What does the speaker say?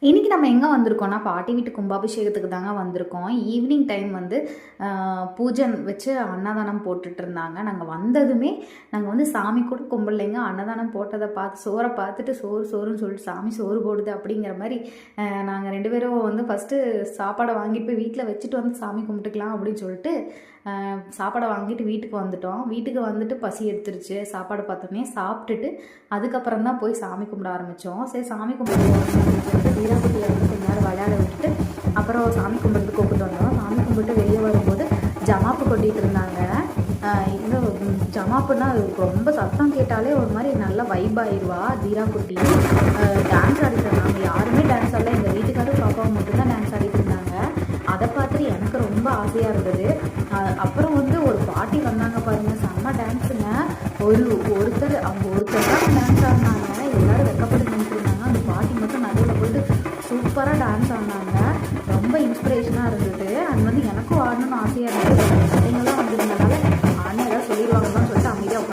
இன்றைக்கி நம்ம எங்கே வந்திருக்கோம்னா பாட்டி வீட்டு கும்பாபிஷேகத்துக்கு தாங்க வந்திருக்கோம். ஈவினிங் டைம் வந்து பூஜை வச்சு அன்னதானம் போட்டுட்டு இருந்தாங்க. நாங்கள் வந்ததுமே நாங்கள் வந்து சாமி கூட கும்பிடலைங்க. அன்னதானம் போட்டதை பார்த்து சோறை பார்த்துட்டு சோறுன்னு சொல்லிட்டு சாமி சோறு போடுது அப்படிங்கிற மாதிரி நாங்கள் 2 பேரும் வந்து ஃபஸ்ட்டு சாப்பாடை வாங்கிட்டு போய் வீட்டில் வச்சுட்டு வந்து சாமி கும்பிட்டுக்கலாம் அப்படின்னு சொல்லிட்டு சாப்பாடை வாங்கிட்டு வீட்டுக்கு வந்துட்டோம். வீட்டுக்கு வந்துட்டு பசி எடுத்துருச்சு. சாப்பாடு பார்த்தோன்னே சாப்பிட்டுட்டு அதுக்கப்புறம் தான் போய் சாமி கும்பிட ஆரம்பித்தோம். சரி சாமி கும்பிட்டு வீராக்குட்டியை வந்து கொஞ்ச நேரம் விளையாட விட்டுட்டு அப்புறம் சாமி கும்பிட்டு கூப்பிட்டு வந்தோம். சாமி கும்பிட்டு வெளியே வரும்போது ஜமாப்பு கொட்டிகிட்டு இருந்தாங்க. இது ஜமாப்புன்னா அது ரொம்ப சத்தம் கேட்டாலே ஒரு மாதிரி நல்லா வைப் ஆயிடுவா தீராக்குட்டி. டான்ஸ் ஆடிட்டு இருந்தாங்க. யாருமே டான்ஸ் ஆடல, எங்கள் வீட்டுக்காரரும் பாப்பாவும் மட்டும்தான் டான்ஸ் ஆடிட்டு இருந்தாங்க. அதை பார்த்துட்டு எனக்கு ரொம்ப ஆசையாக இருந்தது. அப்புறம் வந்து ஒரு பாட்டி வந்தாங்க பாருங்கள், செம்ம டான்ஸுங்க. ஒருத்தர் தான் டான்ஸ் ஆடினாங்க. எல்லோரும் வெக்கப்பட்டு நினைச்சிருந்தாங்க. அந்த பாட்டி மட்டும் நடுவில் போயிட்டு சூப்பராக டான்ஸ் ஆடினாங்க. ரொம்ப இன்ஸ்பிரேஷனாக இருந்தது. அது வந்து எனக்கும் ஆடணும்னு ஆசையாக இருந்தது.